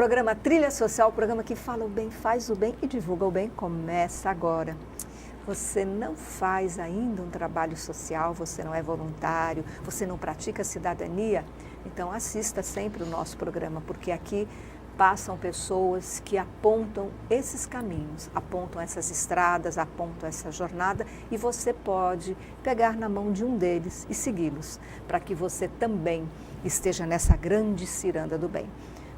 programa Trilha Social, o programa que fala o bem, faz o bem e divulga o bem, começa agora. Você não faz ainda um trabalho social, você não é voluntário, você não pratica cidadania? Então assista sempre o nosso programa, porque aqui passam pessoas que apontam esses caminhos, apontam essas estradas, apontam essa jornada e você pode pegar na mão de um deles e segui-los, para que você também esteja nessa grande ciranda do bem.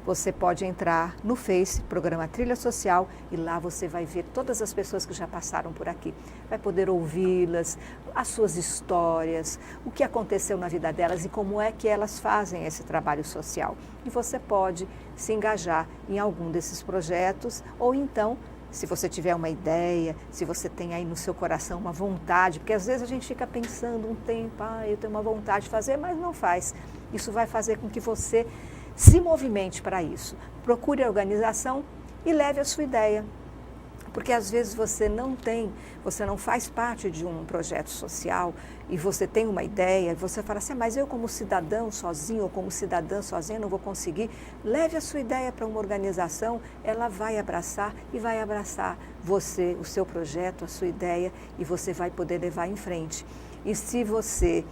Você pode entrar no Face, programa Trilha Social, e lá você vai ver todas as pessoas que já passaram por aqui. Vai poder ouvi-las, as suas histórias, o que aconteceu na vida delas e como é que elas fazem esse trabalho social. E você pode se engajar em algum desses projetos ou então, se você tiver uma ideia, se você tem aí no seu coração uma vontade, porque às vezes a gente fica pensando um tempo, eu tenho uma vontade de fazer, mas não faz. Isso vai fazer com que você se movimente para isso. Procure a organização e leve a sua ideia. Porque às vezes você não faz parte de um projeto social e você tem uma ideia, você fala assim, mas eu como cidadão sozinho ou como cidadã sozinha não vou conseguir. Leve a sua ideia para uma organização, ela vai abraçar e vai abraçar você, o seu projeto, a sua ideia e você vai poder levar em frente. E se você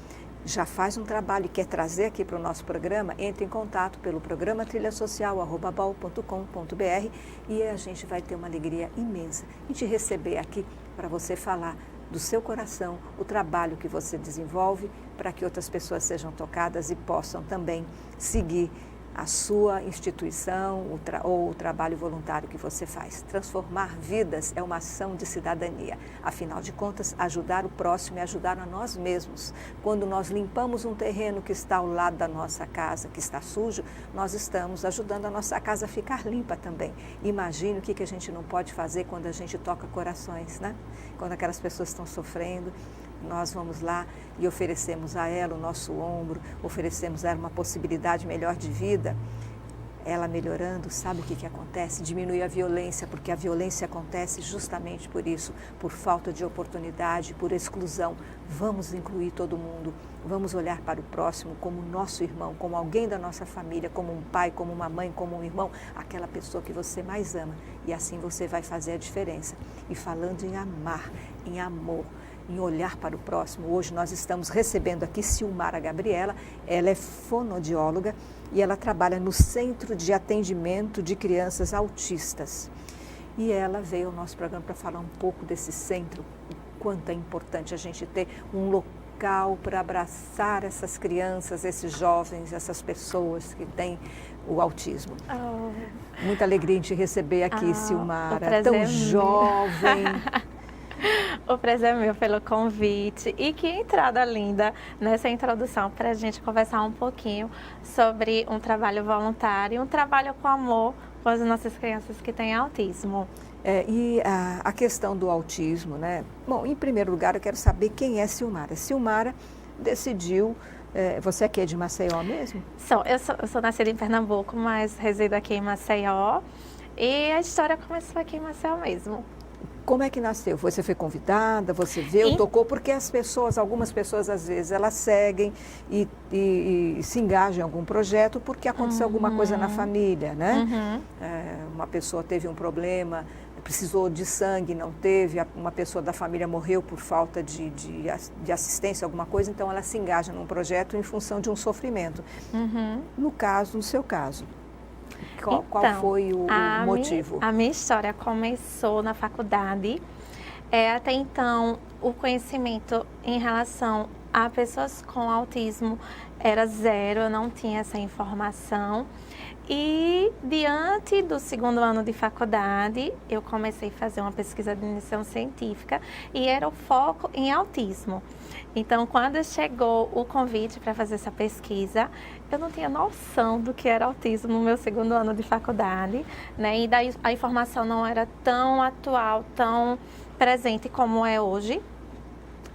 já faz um trabalho e quer trazer aqui para o nosso programa, entre em contato pelo programa trilhasocial@bal.com.br e a gente vai ter uma alegria imensa em te receber aqui para você falar do seu coração, o trabalho que você desenvolve para que outras pessoas sejam tocadas e possam também seguir a sua instituição ou o trabalho voluntário que você faz. Transformar vidas é uma ação de cidadania. Afinal de contas, ajudar o próximo é ajudar a nós mesmos. Quando nós limpamos um terreno que está ao lado da nossa casa, que está sujo, nós estamos ajudando a nossa casa a ficar limpa também. Imagine o que a gente não pode fazer quando a gente toca corações, né? Quando aquelas pessoas estão sofrendo, nós vamos lá e oferecemos a ela o nosso ombro, oferecemos a ela uma possibilidade melhor de vida. Ela melhorando, sabe o que acontece? Diminui a violência, porque a violência acontece justamente por isso, por falta de oportunidade, por exclusão. Vamos incluir todo mundo, vamos olhar para o próximo como nosso irmão, como alguém da nossa família, como um pai, como uma mãe, como um irmão, aquela pessoa que você mais ama. E assim você vai fazer a diferença. E falando em amar, em amor, em olhar para o próximo. Hoje nós estamos recebendo aqui Silmara Gabriela, ela é fonoaudióloga e ela trabalha no Centro de Atendimento de Crianças Autistas. E ela veio ao nosso programa para falar um pouco desse centro, o quanto é importante a gente ter um local para abraçar essas crianças, esses jovens, essas pessoas que têm o autismo. Muita alegria em te receber aqui, Silmara, tão jovem. O prazer é meu pelo convite e que entrada linda nessa introdução para a gente conversar um pouquinho sobre um trabalho voluntário, um trabalho com amor com as nossas crianças que têm autismo. E a questão do autismo, né? Bom, em primeiro lugar eu quero saber quem é Silmara. Silmara decidiu, você aqui é de Maceió mesmo? Eu sou nascida em Pernambuco, mas resido aqui em Maceió e a história começou aqui em Maceió mesmo. Como é que nasceu? Você foi convidada, você viu, tocou? Porque algumas pessoas às vezes, elas seguem e se engajam em algum projeto porque aconteceu alguma coisa na família, né? Uma pessoa teve um problema, precisou de sangue, não teve, uma pessoa da família morreu por falta de assistência, alguma coisa, então ela se engaja num projeto em função de um sofrimento. No seu caso. Qual foi o motivo? A minha história começou na faculdade. Até então, o conhecimento em relação a pessoas com autismo era zero, eu não tinha essa informação. E diante do segundo ano de faculdade, eu comecei a fazer uma pesquisa de iniciação científica e era o foco em autismo. Então, quando chegou o convite para fazer essa pesquisa, eu não tinha noção do que era autismo no meu segundo ano de faculdade, né? E daí a informação não era tão atual, tão presente como é hoje.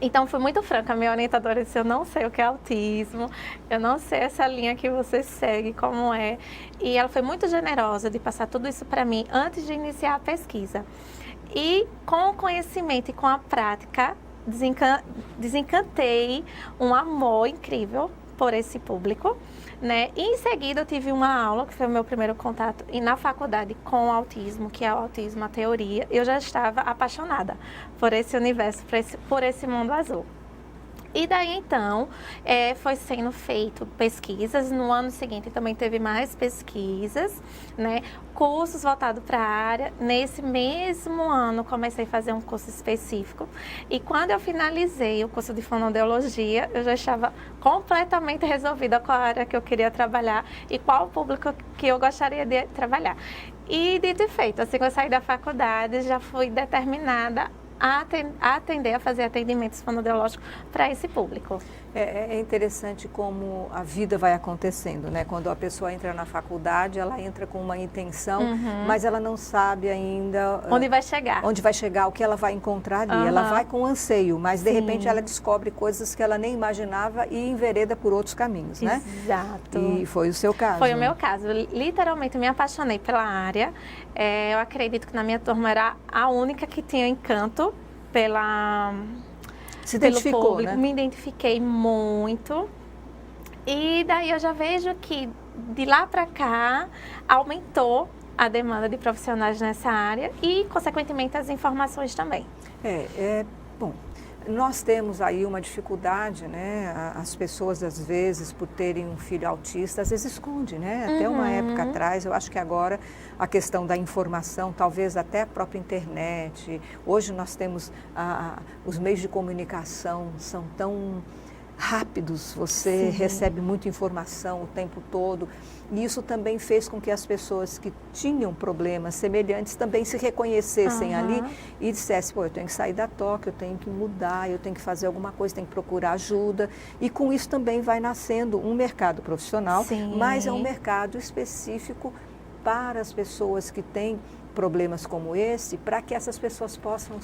Então, fui muito franca, a minha orientadora disse, eu não sei o que é autismo, eu não sei essa linha que você segue, como é. E ela foi muito generosa de passar tudo isso para mim antes de iniciar a pesquisa. E com o conhecimento e com a prática, desencantei um amor incrível por esse público, né? E em seguida eu tive uma aula, que foi o meu primeiro contato e na faculdade com o autismo, que é o autismo, a teoria. Eu já estava apaixonada por esse universo, por esse mundo azul. E daí, então, foi sendo feito pesquisas. No ano seguinte também teve mais pesquisas, né? Cursos voltados para a área. Nesse mesmo ano, comecei a fazer um curso específico. E quando eu finalizei o curso de fonoaudiologia, eu já estava completamente resolvida com a área que eu queria trabalhar e qual o público que eu gostaria de trabalhar. E dito e feito, assim que eu saí da faculdade, já fui determinada a atender, a fazer atendimentos fonoaudiológicos para esse público. É interessante como a vida vai acontecendo, né? Quando a pessoa entra na faculdade, ela entra com uma intenção, mas ela não sabe ainda onde vai chegar. Onde vai chegar, o que ela vai encontrar ali. Ela vai com anseio, mas de repente ela descobre coisas que ela nem imaginava e envereda por outros caminhos, né? Exato. E foi o seu caso. Foi o meu caso. Eu, literalmente me apaixonei pela área. Eu acredito que na minha turma era a única que tinha encanto Se identificou, pelo público, né? Me identifiquei muito. E daí eu já vejo que de lá para cá aumentou a demanda de profissionais nessa área e, consequentemente, as informações também. Bom, nós temos aí uma dificuldade, né? As pessoas, às vezes, por terem um filho autista, às vezes esconde, né? Até uma época atrás, eu acho que agora a questão da informação, talvez até a própria internet. Hoje nós temos os meios de comunicação são tão rápidos, você recebe muita informação o tempo todo. E isso também fez com que as pessoas que tinham problemas semelhantes também se reconhecessem ali e dissessem, pô, eu tenho que sair da toca, eu tenho que mudar, eu tenho que fazer alguma coisa, tenho que procurar ajuda. E com isso também vai nascendo um mercado profissional, mas é um mercado específico para as pessoas que têm problemas como esse, para que essas pessoas possam,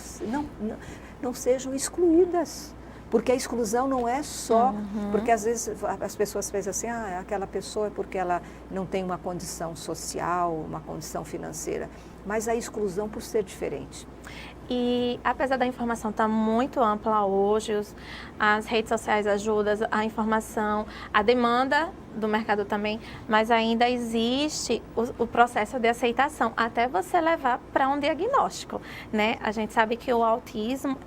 não sejam excluídas. Porque a exclusão não é só, porque às vezes as pessoas pensam assim, aquela pessoa é porque ela não tem uma condição social, uma condição financeira, mas a exclusão por ser diferente. E apesar da informação estar muito ampla hoje, as redes sociais ajudam a informação, a demanda do mercado também, mas ainda existe o processo de aceitação, até você levar para um diagnóstico, né? A gente sabe que o autismo,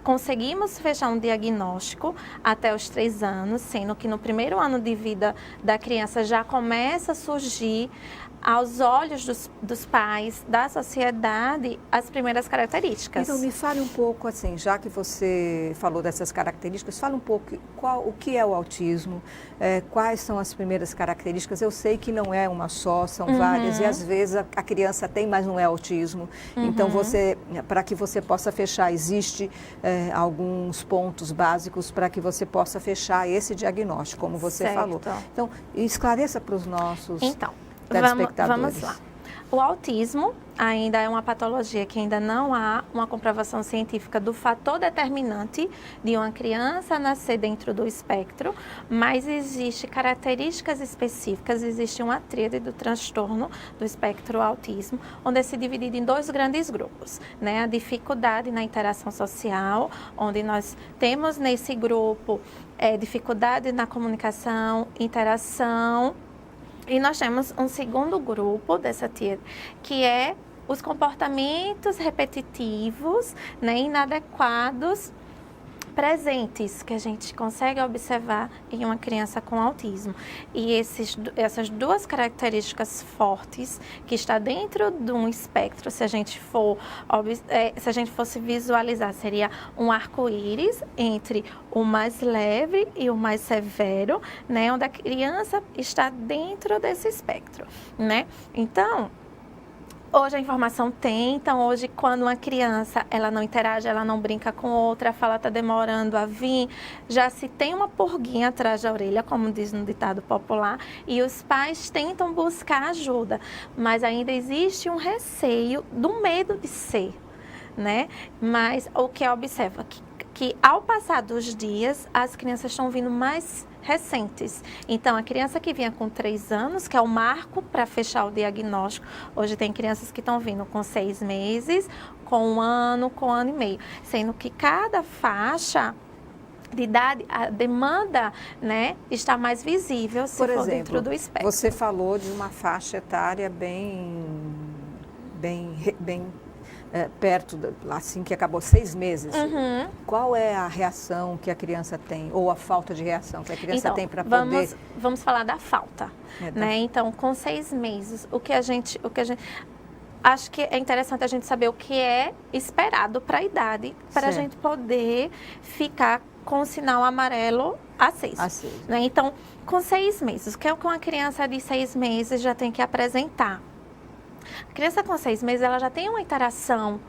conseguimos fechar um diagnóstico até os 3 anos, sendo que no primeiro ano de vida da criança já começa a surgir aos olhos dos pais, da sociedade, as primeiras características. Então, me fale um pouco, assim, já que você falou dessas características, fala um pouco o que é o autismo, quais são as primeiras características. Eu sei que não é uma só, são várias, e às vezes a criança tem, mas não é autismo. Então, para que você possa fechar, existe alguns pontos básicos para que você possa fechar esse diagnóstico, como você falou. Então, esclareça para os nossos... Vamos lá. O autismo ainda é uma patologia que ainda não há uma comprovação científica do fator determinante de uma criança nascer dentro do espectro, mas existem características específicas, existe uma tríade do transtorno do espectro autismo, onde é se dividido em 2 grandes grupos, né? A dificuldade na interação social, onde nós temos nesse grupo dificuldade na comunicação, interação. E nós temos um segundo grupo dessa tríade, que é os comportamentos repetitivos, né, inadequados, presentes, que a gente consegue observar em uma criança com autismo. E essas 2 características fortes, que está dentro de um espectro, se a gente fosse visualizar, seria um arco-íris entre o mais leve e o mais severo, né, onde a criança está dentro desse espectro, né? Então, hoje a informação então hoje quando uma criança, ela não interage, ela não brinca com outra, a fala está demorando a vir, já se tem uma pulguinha atrás da orelha, como diz no ditado popular, e os pais tentam buscar ajuda, mas ainda existe um receio do medo de ser, né? Mas o que observa que ao passar dos dias, as crianças estão vindo mais recentes. Então, a criança que vinha com 3 anos, que é o marco para fechar o diagnóstico, hoje tem crianças que estão vindo com 6 meses, com 1 ano, com 1 ano e meio. Sendo que cada faixa de idade, a demanda, né, está mais visível se for dentro do espectro. Você falou de uma faixa etária bem perto, assim que acabou 6 meses. Qual é a reação que a criança tem, ou a falta de reação que a criança tem para poder... Vamos falar da falta, né? Então, com 6 meses, o que a gente acho que é interessante a gente saber o que é esperado para a idade, para a gente poder ficar com o sinal amarelo aceso. Né? Então, com 6 meses, o que é que uma criança de 6 meses já tem que apresentar? A criança com 6 meses, ela já tem uma interação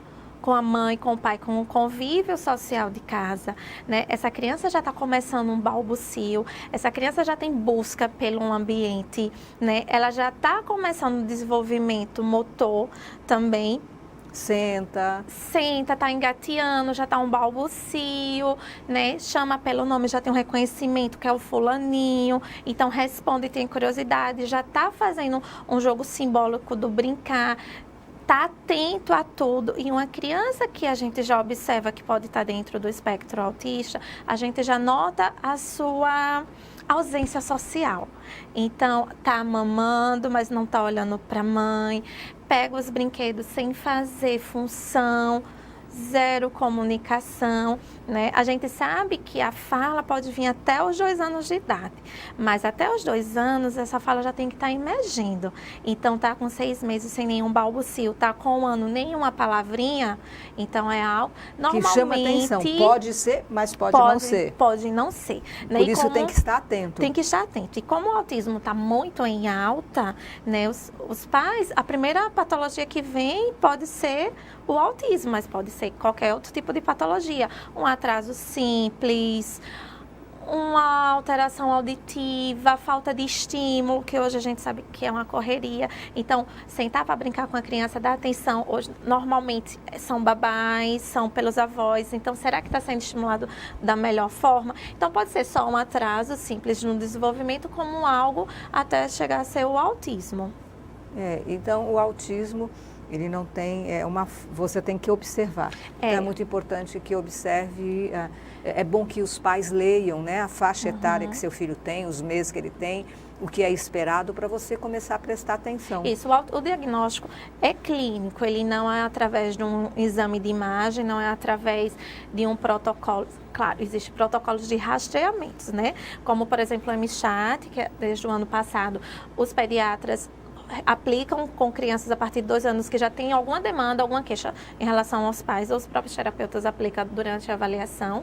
com a mãe, com o pai, com o convívio social de casa, né? Essa criança já está começando um balbucio, essa criança já tem busca pelo ambiente, né? Ela já está começando o desenvolvimento motor também. Senta, tá engateando, já tá um balbucio, né? Chama pelo nome, já tem um reconhecimento que é o fulaninho, então responde, tem curiosidade, já tá fazendo um jogo simbólico do brincar, tá atento a tudo. E uma criança que a gente já observa que pode estar dentro do espectro autista, a gente já nota a sua ausência social. Então, tá mamando, mas não tá olhando para a mãe, pega os brinquedos sem fazer função, zero comunicação, né? A gente sabe que a fala pode vir até os 2 anos de idade, mas até os 2 anos essa fala já tem que estar emergindo. Então, tá com 6 meses sem nenhum balbucio, tá com 1 ano nenhuma palavrinha, então é algo normalmente que chama atenção. Pode ser, mas pode não ser. Pode não ser. Né? Por isso tem que estar atento. Tem que estar atento. E como o autismo está muito em alta, né? Os pais, a primeira patologia que vem pode ser o autismo, mas pode ser qualquer outro tipo de patologia. Um atraso simples, uma alteração auditiva, falta de estímulo, que hoje a gente sabe que é uma correria. Então, sentar para brincar com a criança, dar atenção. Hoje, normalmente, são babás, são pelos avós. Então, será que está sendo estimulado da melhor forma? Então, pode ser só um atraso simples no desenvolvimento, como algo até chegar a ser o autismo. Então, o autismo... ele não tem, você tem que observar. Então, é muito importante que observe, é bom que os pais leiam, né, a faixa etária que seu filho tem, os meses que ele tem, o que é esperado para você começar a prestar atenção. Isso, o diagnóstico é clínico, ele não é através de um exame de imagem, não é através de um protocolo. Claro, existem protocolos de rastreamentos, né, como por exemplo o MCHAT, que desde o ano passado os pediatras aplicam com crianças a partir de 2 anos que já tem alguma demanda, alguma queixa em relação aos pais, ou os próprios terapeutas aplicam durante a avaliação,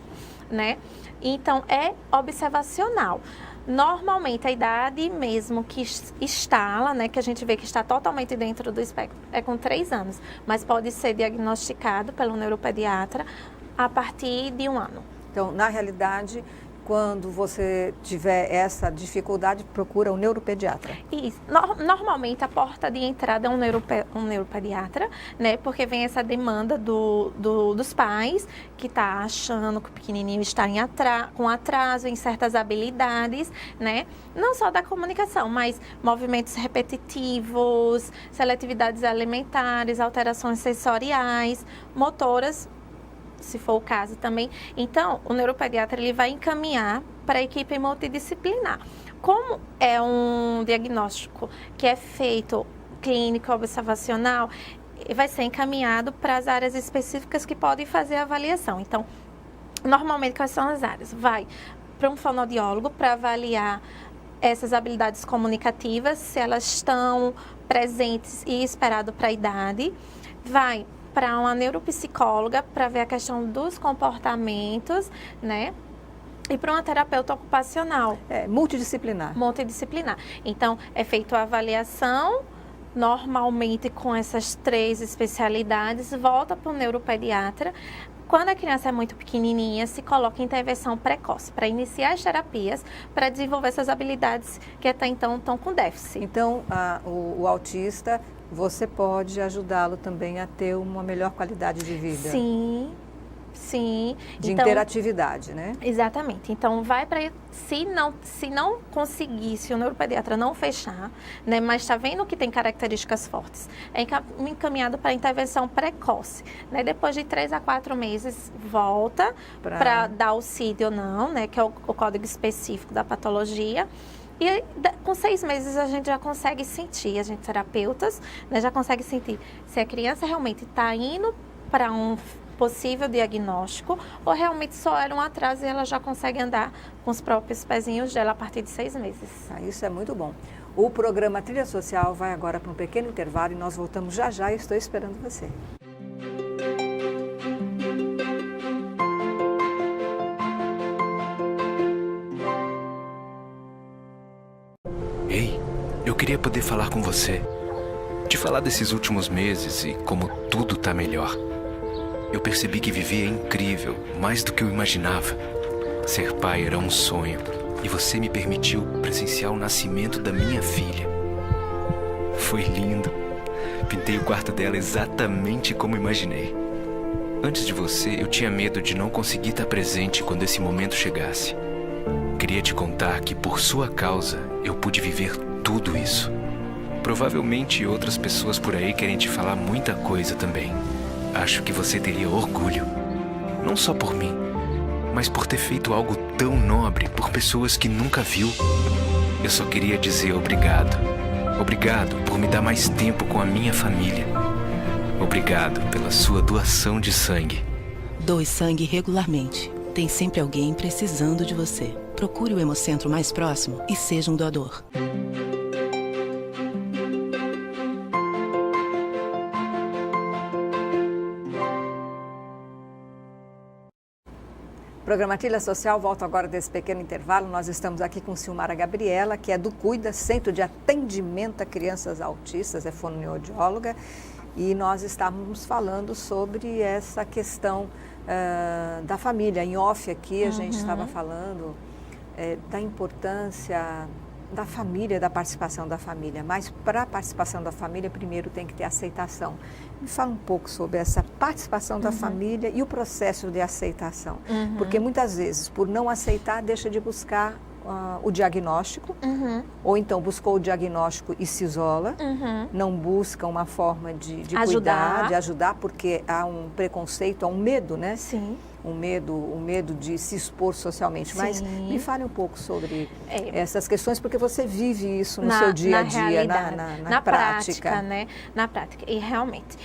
né? Então, é observacional. Normalmente, a idade mesmo que instala, né, que a gente vê que está totalmente dentro do espectro, é com 3 anos, mas pode ser diagnosticado pelo neuropediatra a partir de 1 ano. Então, na realidade... quando você tiver essa dificuldade, procura um neuropediatra. Isso. Normalmente, a porta de entrada é um neuropediatra, né? Porque vem essa demanda dos pais, que tá achando que o pequenininho está com atraso em certas habilidades, né? Não só da comunicação, mas movimentos repetitivos, seletividades alimentares, alterações sensoriais, motoras, se for o caso também. Então, o neuropediatra ele vai encaminhar para a equipe multidisciplinar. Como é um diagnóstico que é feito clínico observacional, vai ser encaminhado para as áreas específicas que podem fazer a avaliação. Então, normalmente, quais são as áreas? Vai para um fonoaudiólogo para avaliar essas habilidades comunicativas, se elas estão presentes e esperado para a idade. Vai para uma neuropsicóloga para ver a questão dos comportamentos, né? E para uma terapeuta ocupacional. Multidisciplinar. Multidisciplinar. Então, é feita a avaliação, normalmente com essas 3 especialidades, volta para o neuropediatra. Quando a criança é muito pequenininha, se coloca em intervenção precoce para iniciar as terapias, para desenvolver essas habilidades que até então estão com déficit. Então, o autista, você pode ajudá-lo também a ter uma melhor qualidade de vida. Sim, Sim. De então, interatividade, né? Exatamente. Então, vai para... Se não conseguir, se o neuropediatra não fechar, né, mas está vendo que tem características fortes, é encaminhado para intervenção precoce. Né? Depois de 3 a 4 meses, volta para dar o CID ou não, né, que é o código específico da patologia. E com 6 meses a gente já consegue sentir, a gente terapeutas, né, já consegue sentir se a criança realmente está indo para um possível diagnóstico ou realmente só era um atraso e ela já consegue andar com os próprios pezinhos dela a partir de 6 meses. Isso é muito bom. O programa Trilha Social vai agora para um pequeno intervalo e nós voltamos já já. Eu estou esperando você. Ei, eu queria poder falar com você. Te falar desses últimos meses e como tudo tá melhor. Eu percebi que viver é incrível, mais do que eu imaginava. Ser pai era um sonho e você me permitiu presenciar o nascimento da minha filha. Foi lindo. Pintei o quarto dela exatamente como imaginei. Antes de você, eu tinha medo de não conseguir estar presente quando esse momento chegasse. Queria te contar que por sua causa eu pude viver tudo isso. Provavelmente outras pessoas por aí querem te falar muita coisa também. Acho que você teria orgulho, não só por mim, mas por ter feito algo tão nobre por pessoas que nunca viu. Eu só queria dizer obrigado. Obrigado por me dar mais tempo com a minha família. Obrigado pela sua doação de sangue. Doe sangue regularmente. Tem sempre alguém precisando de você. Procure o Hemocentro mais próximo e seja um doador. O programa Trilha Social volta agora desse pequeno intervalo. Nós estamos aqui com Silmara Gabriela, que é do Cuida, Centro de Atendimento a Crianças Autistas, é fonoaudióloga, e nós estávamos falando sobre essa questão da família. Em off aqui a gente estava falando da importância da família, da participação da família, mas para a participação da família primeiro tem que ter aceitação. Me fala um pouco sobre essa participação da família e o processo de aceitação, porque muitas vezes por não aceitar deixa de buscar o diagnóstico, ou então buscou o diagnóstico e se isola, não busca uma forma de cuidar, de ajudar, porque há um preconceito, há um medo, né? Sim. Um medo de se expor socialmente. Sim. Mas me fale um pouco sobre essas questões, porque você vive isso no seu dia a dia, na prática. Né? Na prática. E realmente,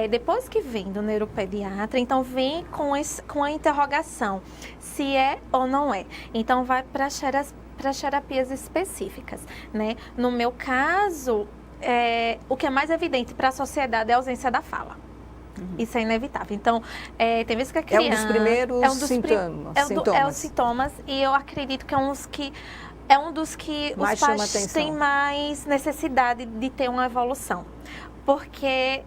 depois que vem do neuropediatra, então vem com a interrogação se é ou não é. Então vai para as terapias específicas, né? No meu caso, o que é mais evidente para a sociedade é a ausência da fala. Isso é inevitável. Então, tem vezes que a criança... É um dos primeiros sintomas. É os sintomas, e eu acredito que é um dos que mais os pais têm mais necessidade de ter uma evolução. Porque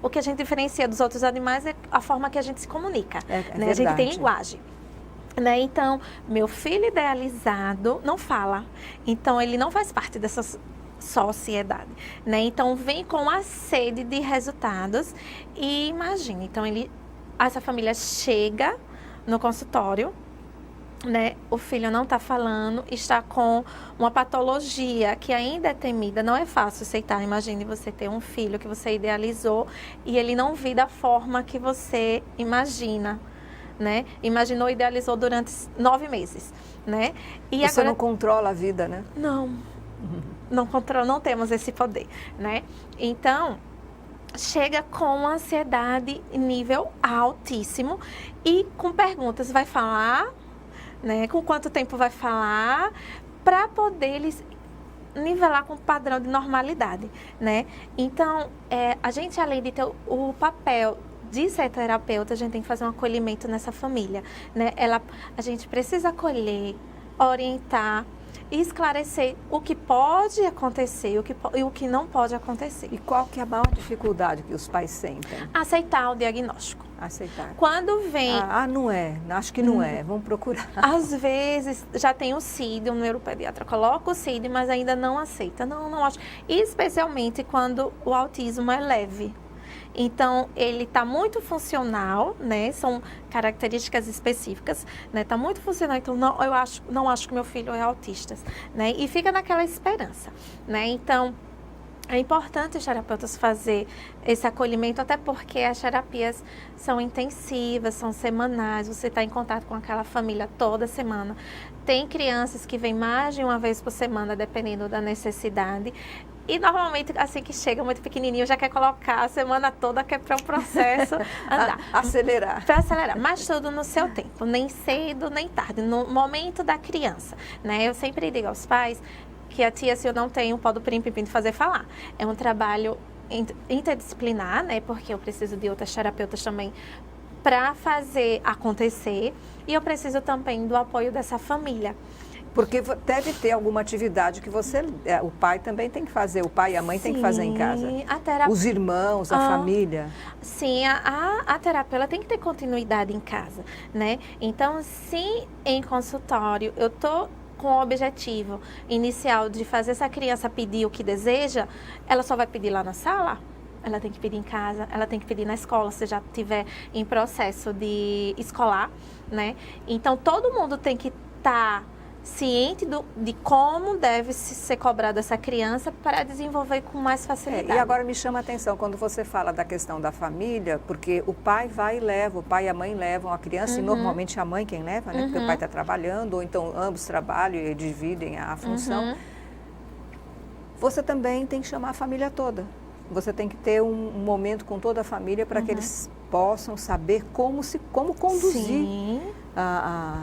o que a gente diferencia dos outros animais é a forma que a gente se comunica. Né? A gente tem linguagem. Né? Então, meu filho idealizado não fala. Então, ele não faz parte dessa sociedade, né? Então vem com a sede de resultados e imagina, então essa família chega no consultório, né? O filho não está falando, está com uma patologia que ainda é temida, não é fácil aceitar. Imagine você ter um filho que você idealizou e ele não vive da forma que você imagina, né? Imaginou, idealizou durante 9 meses, né? E você agora... não controla a vida, né? Não. Não temos esse poder, né? Então, chega com ansiedade nível altíssimo e com perguntas, vai falar, né? Com quanto tempo vai falar, para poder eles nivelar com o padrão de normalidade, né? Então, a gente, além de ter o papel de ser terapeuta, a gente tem que fazer um acolhimento nessa família, né? A gente precisa acolher, orientar e esclarecer o que pode acontecer e o que não pode acontecer. E qual que é a maior dificuldade que os pais sentem? Aceitar o diagnóstico. Aceitar. Quando vem... não é. Acho que não é. Vamos procurar. Às vezes, já tem o CID, o neuropediatra coloca o CID, mas ainda não aceita. Não acho. Especialmente quando o autismo é leve. Então, ele está muito funcional, né? São características específicas, né? Está muito funcional, então não acho que meu filho é autista, né? E fica naquela esperança, né? Então, é importante os terapeutas fazer esse acolhimento, até porque as terapias são intensivas, são semanais, você está em contato com aquela família toda semana. Tem crianças que vêm mais de uma vez por semana, dependendo da necessidade. E normalmente, assim que chega muito pequenininho, já quer colocar a semana toda, quer para o processo andar. Acelerar. Para acelerar, mas tudo no seu tempo, nem cedo, nem tarde, no momento da criança, né? Eu sempre digo aos pais que a tia, se eu não tenho, pode o prim-pim de fazer falar. É um trabalho interdisciplinar, né? Porque eu preciso de outras terapeutas também para fazer acontecer. E eu preciso também do apoio dessa família. Porque deve ter alguma atividade que o pai também tem que fazer, o pai e a mãe tem que fazer em casa. Os irmãos, a família. Sim, a terapia tem que ter continuidade em casa, né? Então, se em consultório eu tô com o objetivo inicial de fazer essa criança pedir o que deseja, ela só vai pedir lá na sala? Ela tem que pedir em casa, ela tem que pedir na escola, se já estiver em processo de escolar, né? Então, todo mundo tem que estar ciente de como deve ser cobrada essa criança para desenvolver com mais facilidade. E agora me chama a atenção quando você fala da questão da família, porque o pai vai e leva, o pai e a mãe levam a criança, e normalmente a mãe quem leva, né? Porque o pai está trabalhando, ou então ambos trabalham e dividem a função. Você também tem que chamar a família toda. Você tem que ter um momento com toda a família para que eles possam saber como conduzir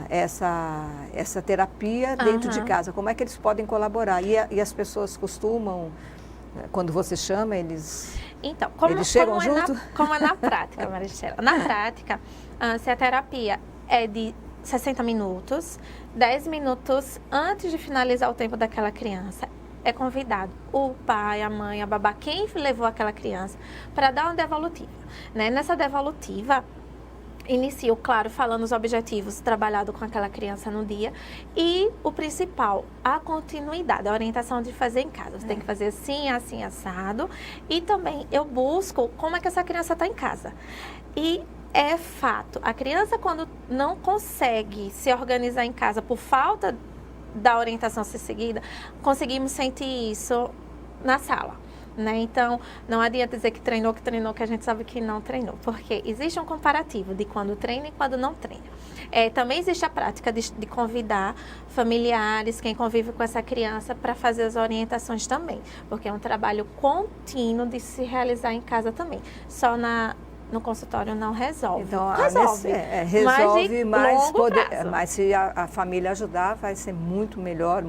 essa terapia dentro de casa. Como é que eles podem colaborar? E as pessoas costumam, quando você chama, eles... Então, eles chegam junto? Como é na prática, Maristela? Na prática, se a terapia é de 60 minutos, 10 minutos antes de finalizar o tempo daquela criança, é convidado o pai, a mãe, a babá, quem levou aquela criança, para dar uma devolutiva, né? Nessa devolutiva, inicio, claro, falando os objetivos trabalhado com aquela criança no dia e o principal, a continuidade, a orientação de fazer em casa. Você tem que fazer assim, assim, assado. E também eu busco como é que essa criança está em casa. E é fato, a criança quando não consegue se organizar em casa por falta da orientação a ser seguida, conseguimos sentir isso na sala, né? Então, não adianta dizer que treinou, que a gente sabe que não treinou, porque existe um comparativo de quando treina e quando não treina. Também existe a prática de convidar familiares, quem convive com essa criança, para fazer as orientações também, porque é um trabalho contínuo de se realizar em casa também. Só no consultório não resolve. Então, resolve, mas se a família ajudar, vai ser muito melhor,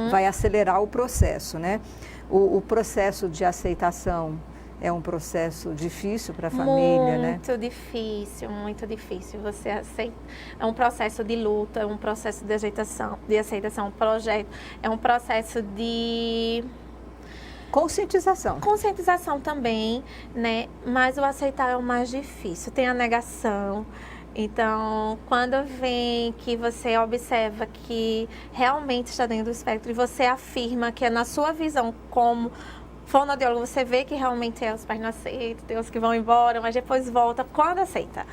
vai acelerar o processo, né? O processo de aceitação é um processo difícil para a família, né? Muito difícil. Você aceita. É um processo de luta, é um processo de aceitação, um projeto, é um processo de... Conscientização também, né? Mas o aceitar é o mais difícil. Tem a negação. Então, quando vem que você observa que realmente está dentro do espectro e você afirma que é na sua visão como fonoaudiólogo, você vê que realmente os pais não aceitam, tem uns que vão embora, mas depois volta quando aceita.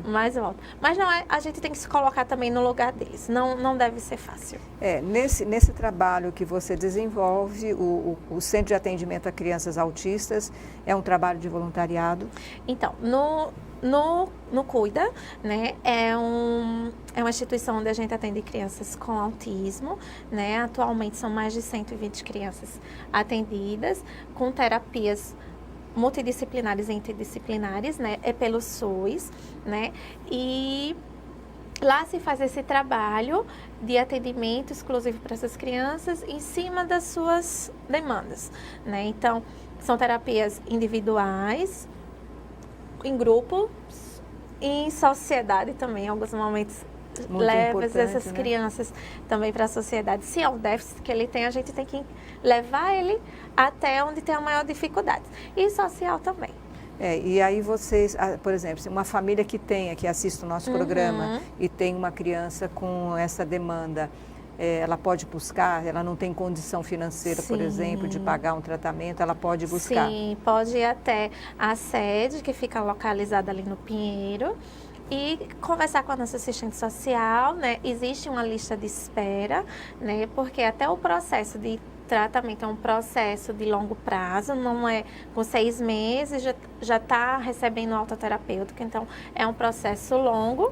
Mas volta. Mas não é, a gente tem que se colocar também no lugar deles. Não deve ser fácil. Nesse trabalho que você desenvolve, o Centro de Atendimento a Crianças Autistas é um trabalho de voluntariado? Então, no Cuida, né, é uma instituição onde a gente atende crianças com autismo, né, atualmente são mais de 120 crianças atendidas, com terapias multidisciplinares e interdisciplinares, né, é pelo SUS, né, e lá se faz esse trabalho de atendimento exclusivo para essas crianças em cima das suas demandas, né, então são terapias individuais, em grupo, em sociedade também, em alguns momentos leva essas crianças também para a sociedade. Se é um déficit que ele tem, a gente tem que levar ele até onde tem a maior dificuldade. E social também. E aí vocês, por exemplo, uma família que assiste o nosso programa e tem uma criança com essa demanda, ela pode buscar, ela não tem condição financeira, por exemplo, de pagar um tratamento, ela pode buscar? Sim, pode ir até a sede, que fica localizada ali no Pinheiro, e conversar com a nossa assistente social, né? Existe uma lista de espera, né? Porque até o processo de tratamento é um processo de longo prazo, não é com 6 meses, já está recebendo alta terapêutica, então é um processo longo,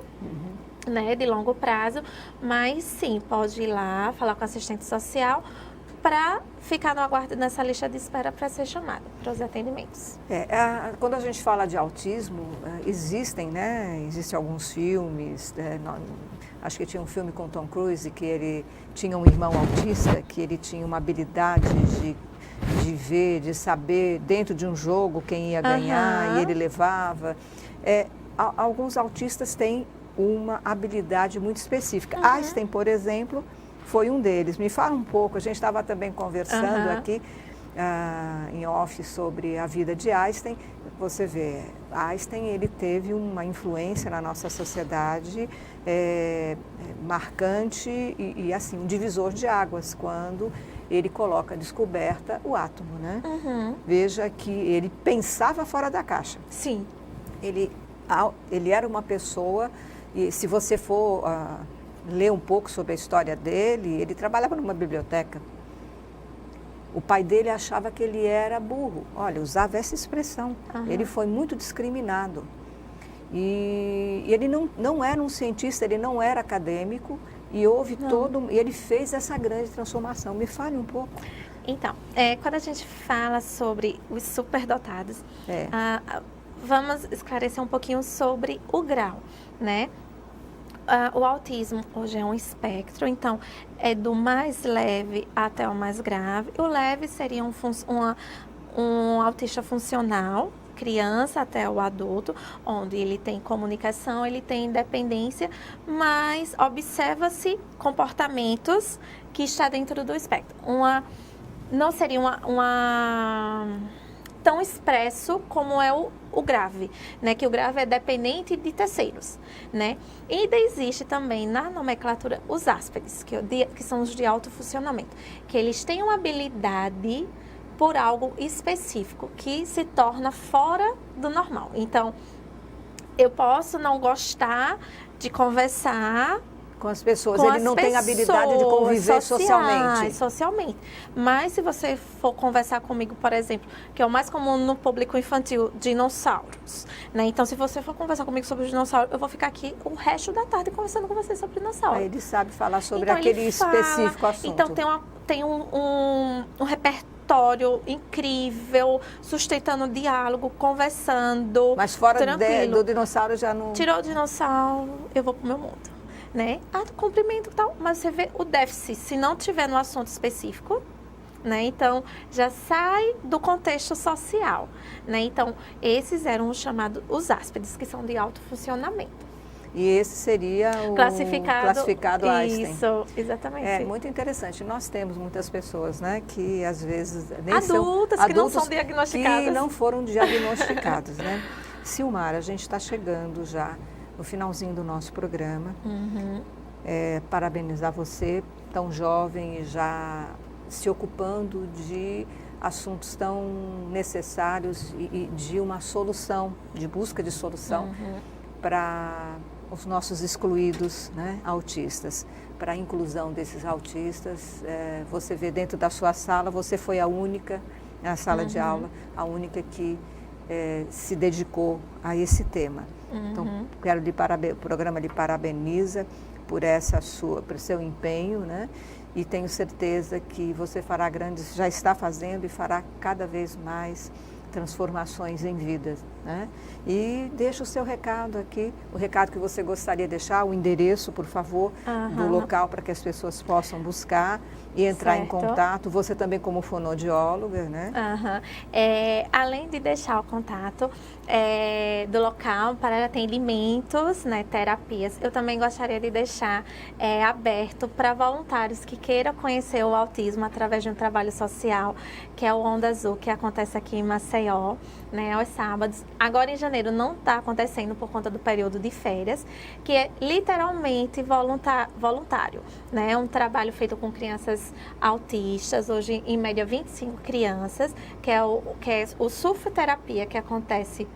né, de longo prazo, mas sim, pode ir lá, falar com a assistente social para ficar no aguardo nessa lista de espera para ser chamada para os atendimentos. Quando a gente fala de autismo, existem alguns filmes, acho que tinha um filme com Tom Cruise que ele tinha um irmão autista, que ele tinha uma habilidade de ver, de saber dentro de um jogo quem ia ganhar, e ele levava. Alguns autistas têm uma habilidade muito específica. Einstein, por exemplo, foi um deles. Me fala um pouco, a gente estava também conversando aqui em off sobre a vida de Einstein. Você vê, Einstein, ele teve uma influência na nossa sociedade marcante e assim, um divisor de águas, quando ele coloca a descoberta o átomo, né? Veja que ele pensava fora da caixa. Sim. Ele era uma pessoa, e se você for ler um pouco sobre a história dele, ele trabalhava numa biblioteca. O pai dele achava que ele era burro. Olha, usava essa expressão. Ele foi muito discriminado. E ele não era um cientista, ele não era acadêmico, e houve e ele fez essa grande transformação. Me fale um pouco. Então, quando a gente fala sobre os superdotados, vamos esclarecer um pouquinho sobre o grau, né? O autismo hoje é um espectro, então é do mais leve até o mais grave. O leve seria um autista funcional, criança até o adulto, onde ele tem comunicação, ele tem independência, mas observa-se comportamentos que está dentro do espectro. Não seria tão expresso como é o grave, né? Que o grave é dependente de terceiros, né? E ainda existe também na nomenclatura os Áspers, que são os de alto funcionamento, que eles têm uma habilidade por algo específico que se torna fora do normal. Então, eu posso não gostar de conversar com as pessoas, ele não tem habilidade de conviver socialmente. Mas se você for conversar comigo, por exemplo, que é o mais comum no público infantil, dinossauros, né? Então, se você for conversar comigo sobre dinossauro, eu vou ficar aqui o resto da tarde conversando com você sobre dinossauro. Ele sabe falar sobre aquele específico assunto. Então, tem um repertório incrível, sustentando diálogo, conversando. Mas fora do dinossauro já não... Tirou o dinossauro, eu vou pro meu mundo. Né? Cumprimento e tal, mas você vê o déficit, se não tiver no assunto específico, né? Então, já sai do contexto social, né? Então, esses eram os chamados, os Áspers, que são de alto funcionamento. E esse seria o classificado Einstein. Isso, exatamente. É muito interessante. Nós temos muitas pessoas, né, que às vezes... Adultos que não são diagnosticadas. Que não foram diagnosticados, né? Silmara, a gente está chegando já no finalzinho do nosso programa. Parabenizar você, tão jovem e já se ocupando de assuntos tão necessários e de uma solução, de busca de solução para os nossos excluídos, né, autistas, para a inclusão desses autistas. Você vê dentro da sua sala, você foi a única, na sala de aula, a única que se dedicou a esse tema. Então, o programa lhe parabeniza por por seu empenho, né? E tenho certeza que você fará já está fazendo e fará cada vez mais transformações em vidas, né? E deixa o seu recado aqui, o recado que você gostaria de deixar, o endereço, por favor, do local para que as pessoas possam buscar e entrar em contato. Você também como fonoaudióloga, né? Além de deixar o contato do local para atendimentos, né, terapias, eu também gostaria de deixar aberto para voluntários que queiram conhecer o autismo através de um trabalho social, que é o Onda Azul, que acontece aqui em Maceió, né, aos sábados. Agora em janeiro não está acontecendo por conta do período de férias, que é literalmente voluntário, né? É um trabalho feito com crianças autistas, hoje em média 25 crianças, que é o surfterapia, que acontece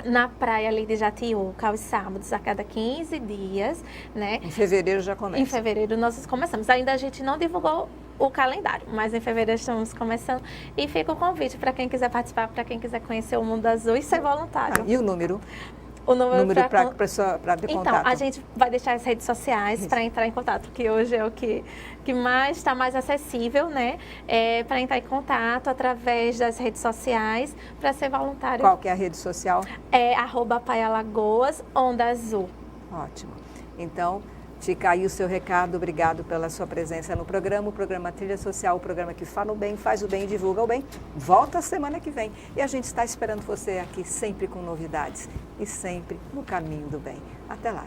na praia ali de Jatiuca, aos sábados, a cada 15 dias, né? Em fevereiro já começa. Em fevereiro nós começamos. Ainda a gente não divulgou o calendário, mas em fevereiro estamos começando. E fica o convite para quem quiser participar, para quem quiser conhecer o Mundo Azul e ser voluntário. E o número? O número para ter então, contato. a gente vai deixar as redes sociais para entrar em contato, porque hoje é o que mais está mais acessível, né? Para entrar em contato através das redes sociais, para ser voluntário. Qual que é a rede social? É @PaiaLagoas, Onda Azul. Ótimo. Então, fica aí o seu recado. Obrigado pela sua presença no programa. O programa Trilha Social, o programa que fala o bem, faz o bem e divulga o bem. Volta semana que vem. E a gente está esperando você aqui sempre com novidades e sempre no caminho do bem. Até lá.